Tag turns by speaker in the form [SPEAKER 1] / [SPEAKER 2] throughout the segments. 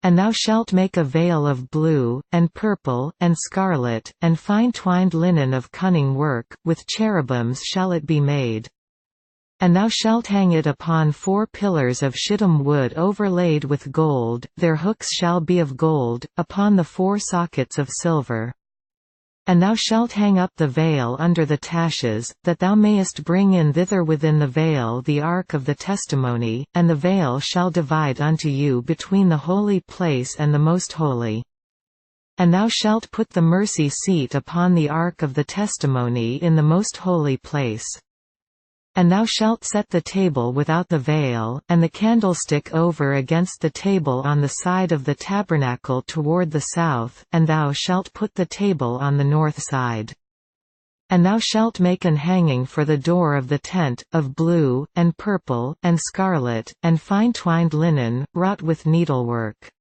[SPEAKER 1] And thou shalt make a veil of blue, and purple, and scarlet, and fine twined linen of cunning work, with cherubims shall it be made. And thou shalt hang it upon 4 pillars of shittim wood overlaid with gold, their hooks shall be of gold, upon the 4 sockets of silver. And thou shalt hang up the veil under the taches, that thou mayest bring in thither within the veil the ark of the testimony, and the veil shall divide unto you between the holy place and the most holy. And thou shalt put the mercy seat upon the ark of the testimony in the most holy place. And thou shalt set the table without the veil, and the candlestick over against the table on the side of the tabernacle toward the south, and thou shalt put the table on the north side. And thou shalt make an hanging for the door of the tent, of blue, and purple, and scarlet, and fine twined linen, wrought with needlework.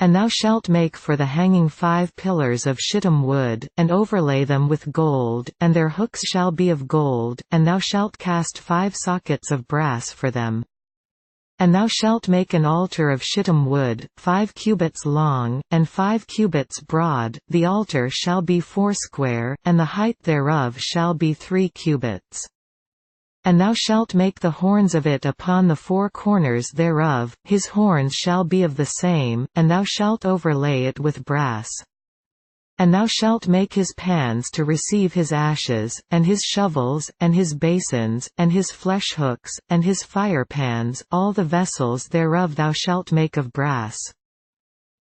[SPEAKER 1] And thou shalt make for the hanging 5 pillars of shittim wood, and overlay them with gold, and their hooks shall be of gold, and thou shalt cast 5 sockets of brass for them. And thou shalt make an altar of shittim wood, 5 cubits long, and 5 cubits broad, the altar shall be 4 square, and the height thereof shall be 3 cubits. And thou shalt make the horns of it upon the 4 corners thereof, his horns shall be of the same, and thou shalt overlay it with brass. And thou shalt make his pans to receive his ashes, and his shovels, and his basins, and his flesh hooks, and his firepans, all the vessels thereof thou shalt make of brass.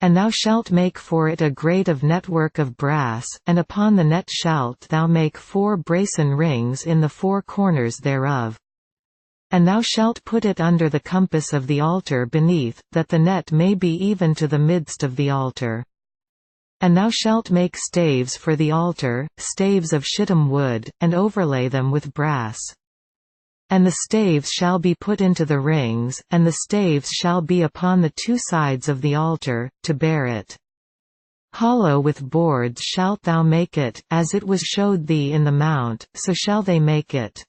[SPEAKER 1] And thou shalt make for it a grate of network of brass, and upon the net shalt thou make 4 brasen rings in the 4 corners thereof. And thou shalt put it under the compass of the altar beneath, that the net may be even to the midst of the altar. And thou shalt make staves for the altar, staves of shittim wood, and overlay them with brass. And the staves shall be put into the rings, and the staves shall be upon the 2 sides of the altar, to bear it. Hollow with boards shalt thou make it, as it was showed thee in the mount, so shall they make it.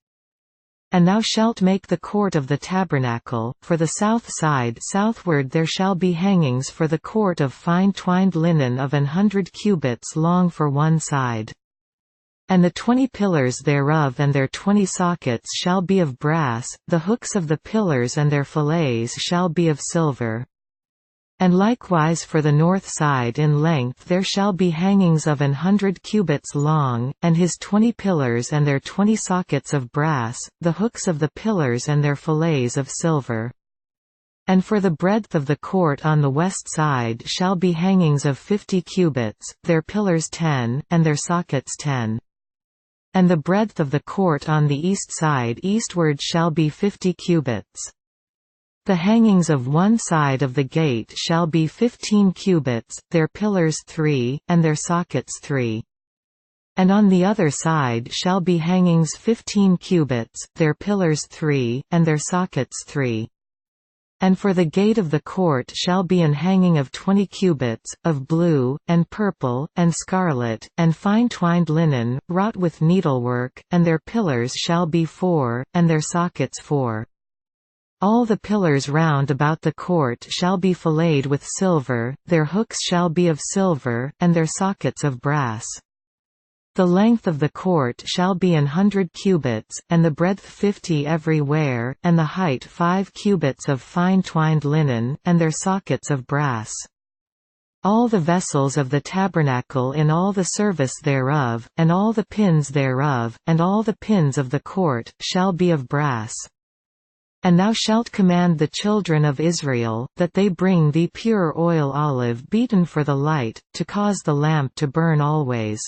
[SPEAKER 1] And thou shalt make the court of the tabernacle, for the south side southward there shall be hangings for the court of fine twined linen of 100 cubits long for one side. And the 20 pillars thereof and their 20 sockets shall be of brass, the hooks of the pillars and their fillets shall be of silver. And likewise for the north side in length there shall be hangings of 100 cubits long, and his 20 pillars and their 20 sockets of brass, the hooks of the pillars and their fillets of silver. And for the breadth of the court on the west side shall be hangings of 50 cubits, their pillars 10, and their sockets 10. And the breadth of the court on the east side eastward shall be 50 cubits. The hangings of one side of the gate shall be 15 cubits, their pillars 3, and their sockets 3. And on the other side shall be hangings 15 cubits, their pillars 3, and their sockets 3. And for the gate of the court shall be an hanging of 20 cubits, of blue, and purple, and scarlet, and fine twined linen, wrought with needlework, and their pillars shall be 4, and their sockets 4. All the pillars round about the court shall be filleted with silver, their hooks shall be of silver, and their sockets of brass. The length of the court shall be 100 cubits, and the breadth 50 everywhere, and the height 5 cubits of fine twined linen, and their sockets of brass. All the vessels of the tabernacle in all the service thereof, and all the pins thereof, and all the pins of the court, shall be of brass. And thou shalt command the children of Israel, that they bring thee pure oil olive beaten for the light, to cause the lamp to burn always.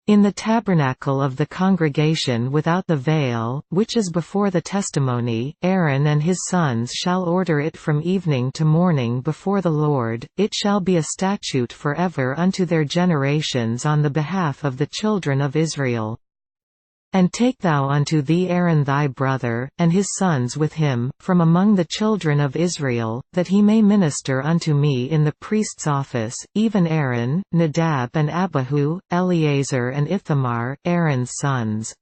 [SPEAKER 1] In the tabernacle of the congregation without the veil, which is before the testimony, Aaron and his sons shall order it from evening to morning before the Lord, it shall be a statute forever unto their generations on the behalf of the children of Israel. And take thou unto thee Aaron thy brother, and his sons with him, from among the children of Israel, that he may minister unto me in the priest's office, even Aaron, Nadab and Abihu, Eleazar and Ithamar, Aaron's sons.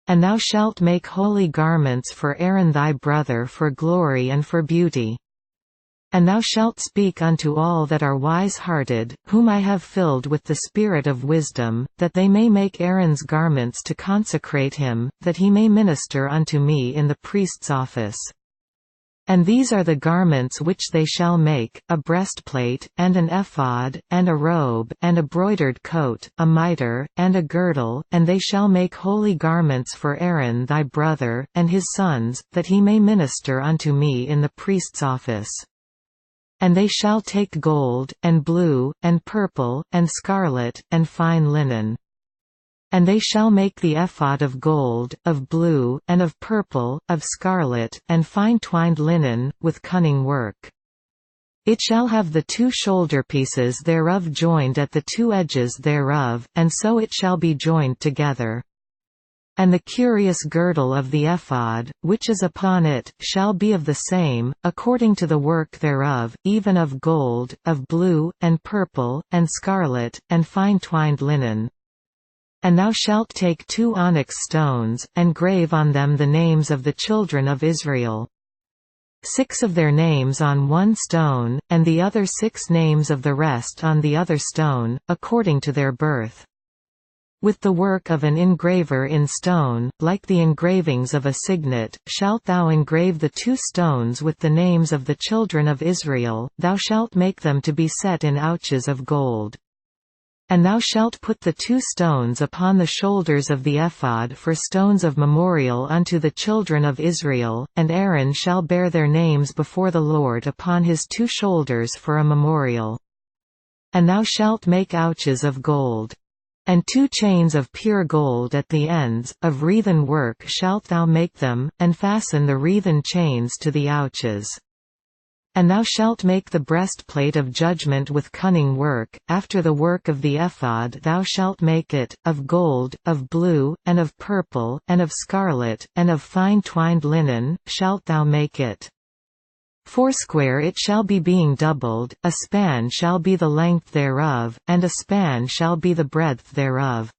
[SPEAKER 1] And thou shalt make holy garments for Aaron thy brother for glory and for beauty. And thou shalt speak unto all that are wise-hearted, whom I have filled with the spirit of wisdom, that they may make Aaron's garments to consecrate him, that he may minister unto me in the priest's office. And these are the garments which they shall make, a breastplate, and an ephod, and a robe, and a broidered coat, a mitre, and a girdle, and they shall make holy garments for Aaron thy brother, and his sons, that he may minister unto me in the priest's office. And they shall take gold, and blue, and purple, and scarlet, and fine linen. And they shall make the ephod of gold, of blue, and of purple, of scarlet, and fine twined linen, with cunning work. It shall have the 2 shoulderpieces thereof joined at the 2 edges thereof, and so it shall be joined together. And the curious girdle of the ephod, which is upon it, shall be of the same, according to the work thereof, even of gold, of blue, and purple, and scarlet, and fine twined linen. And thou shalt take 2 onyx stones, and grave on them the names of the children of Israel. 6 of their names on one stone, and the other 6 names of the rest on the other stone, according to their birth. With the work of an engraver in stone, like the engravings of a signet, shalt thou engrave the 2 stones with the names of the children of Israel, thou shalt make them to be set in ouches of gold. And thou shalt put the 2 stones upon the shoulders of the ephod for stones of memorial unto the children of Israel, and Aaron shall bear their names before the Lord upon his 2 shoulders for a memorial. And thou shalt make ouches of gold. And 2 chains of pure gold at the ends, of wreathen work shalt thou make them, and fasten the wreathen chains to the ouches. And thou shalt make the breastplate of judgment with cunning work, after the work of the ephod thou shalt make it, of gold, of blue, and of purple, and of scarlet, and of fine twined linen, shalt thou make it. 4 it shall be being doubled, a span shall be the length thereof, and a span shall be the breadth thereof.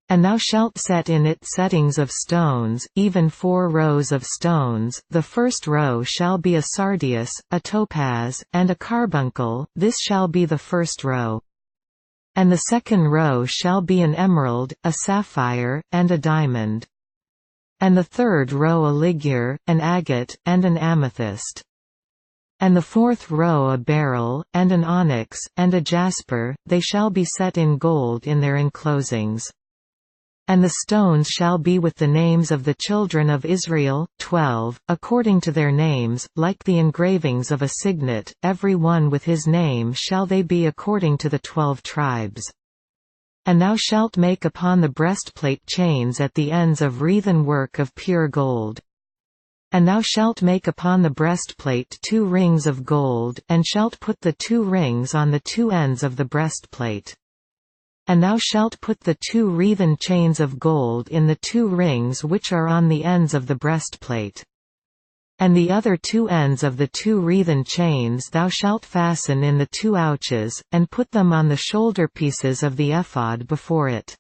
[SPEAKER 1] And thou shalt set in it settings of stones, even 4 rows of stones, the first row shall be a sardius, a topaz, and a carbuncle, this shall be the first row. And the second row shall be an emerald, a sapphire, and a diamond. And the third row a ligure, an agate, and an amethyst. And the 4th row a beryl, and an onyx, and a jasper, they shall be set in gold in their enclosings. And the stones shall be with the names of the children of Israel, 12, according to their names, like the engravings of a signet, every one with his name shall they be according to the 12 tribes. And thou shalt make upon the breastplate chains at the ends of wreathen work of pure gold. And thou shalt make upon the breastplate 2 rings of gold, and shalt put the 2 rings on the 2 ends of the breastplate. And thou shalt put the 2 wreathen chains of gold in the 2 rings which are on the ends of the breastplate. And the other 2 ends of the 2 wreathen chains thou shalt fasten in the 2 ouches, and put them on the shoulder pieces of the ephod before it.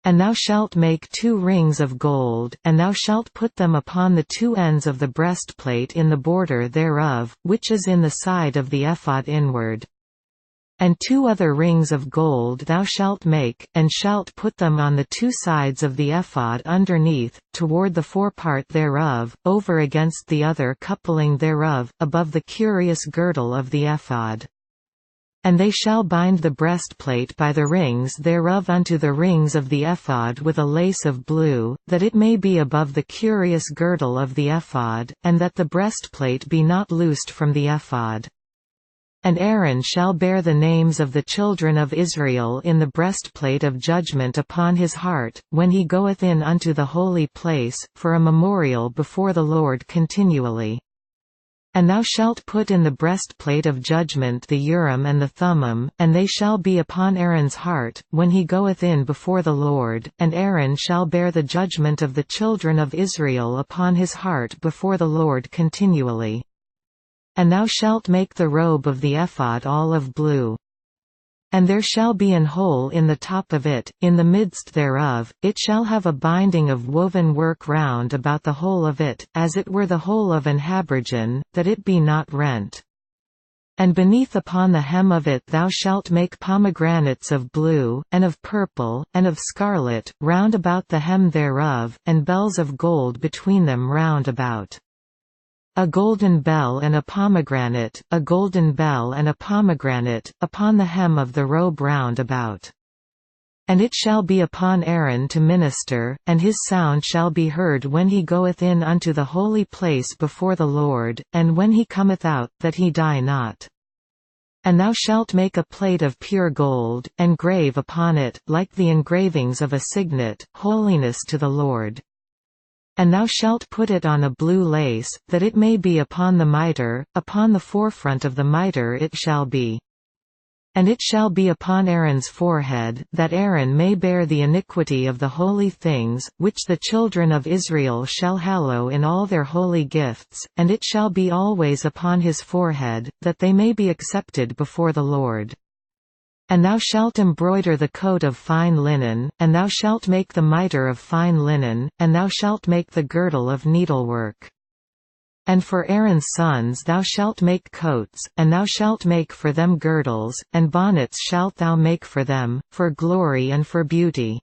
[SPEAKER 1] And thou shalt make 2 rings of gold, and thou shalt put them upon the 2 ends of the breastplate in the border thereof, which is in the side of the ephod inward. And 2 other rings of gold thou shalt make, and shalt put them on the 2 sides of the ephod underneath, toward the forepart thereof, over against the other coupling thereof, above the curious girdle of the ephod. And they shall bind the breastplate by the rings thereof unto the rings of the ephod with a lace of blue, that it may be above the curious girdle of the ephod, and that the breastplate be not loosed from the ephod. And Aaron shall bear the names of the children of Israel in the breastplate of judgment upon his heart, when he goeth in unto the holy place, for a memorial before the Lord continually. And thou shalt put in the breastplate of judgment the Urim and the Thummim, and they shall be upon Aaron's heart, when he goeth in before the Lord, and Aaron shall bear the judgment of the children of Israel upon his heart before the Lord continually. And thou shalt make the robe of the ephod all of blue. And there shall be an hole in the top of it, in the midst thereof, it shall have a binding of woven work round about the whole of it, as it were the hole of an habergeon, that it be not rent. And beneath upon the hem of it thou shalt make pomegranates of blue, and of purple, and of scarlet, round about the hem thereof, and bells of gold between them round about. A golden bell and a pomegranate, a golden bell and a pomegranate, upon the hem of the robe round about. And it shall be upon Aaron to minister, and his sound shall be heard when he goeth in unto the holy place before the Lord, and when he cometh out, that he die not. And thou shalt make a plate of pure gold, and grave upon it, like the engravings of a signet, holiness to the Lord. And thou shalt put it on a blue lace, that it may be upon the mitre, upon the forefront of the mitre it shall be. And it shall be upon Aaron's forehead, that Aaron may bear the iniquity of the holy things, which the children of Israel shall hallow in all their holy gifts, and it shall be always upon his forehead, that they may be accepted before the Lord. And thou shalt embroider the coat of fine linen, and thou shalt make the mitre of fine linen, and thou shalt make the girdle of needlework. And for Aaron's sons thou shalt make coats, and thou shalt make for them girdles, and bonnets shalt thou make for them, for glory and for beauty.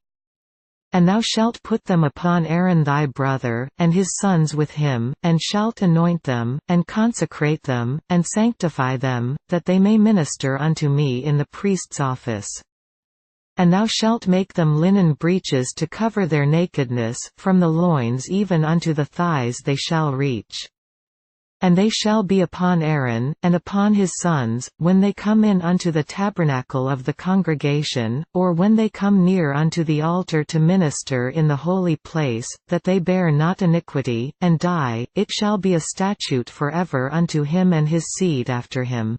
[SPEAKER 1] And thou shalt put them upon Aaron thy brother, and his sons with him, and shalt anoint them, and consecrate them, and sanctify them, that they may minister unto me in the priest's office. And thou shalt make them linen breeches to cover their nakedness, from the loins even unto the thighs they shall reach. And they shall be upon Aaron, and upon his sons, when they come in unto the tabernacle of the congregation, or when they come near unto the altar to minister in the holy place, that they bear not iniquity, and die. It shall be a statute for ever unto him and his seed after him.